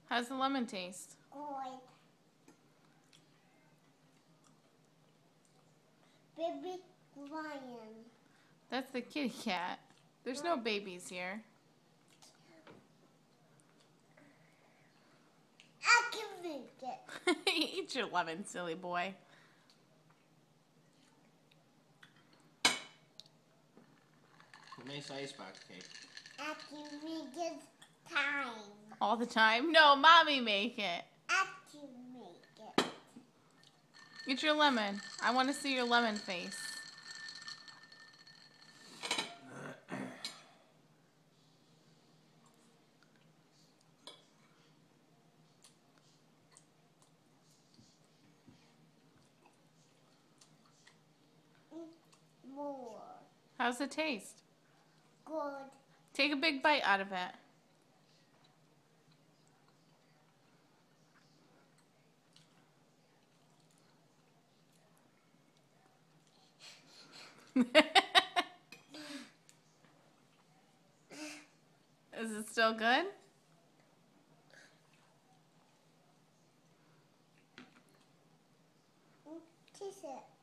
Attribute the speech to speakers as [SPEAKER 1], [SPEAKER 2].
[SPEAKER 1] How's the lemon taste?
[SPEAKER 2] Good. Baby lion.
[SPEAKER 1] That's the kitty cat. There's no babies here.
[SPEAKER 2] I can make it.
[SPEAKER 1] Eat your lemon, silly boy.
[SPEAKER 3] Who makes icebox cake?
[SPEAKER 2] I can make it time.
[SPEAKER 1] All the time? No, mommy make it.
[SPEAKER 2] I can make it.
[SPEAKER 1] Eat your lemon. I want to see your lemon face.
[SPEAKER 2] More.
[SPEAKER 1] How's it taste?
[SPEAKER 2] Good.
[SPEAKER 1] Take a big bite out of it. Is it still good?
[SPEAKER 2] Taste it.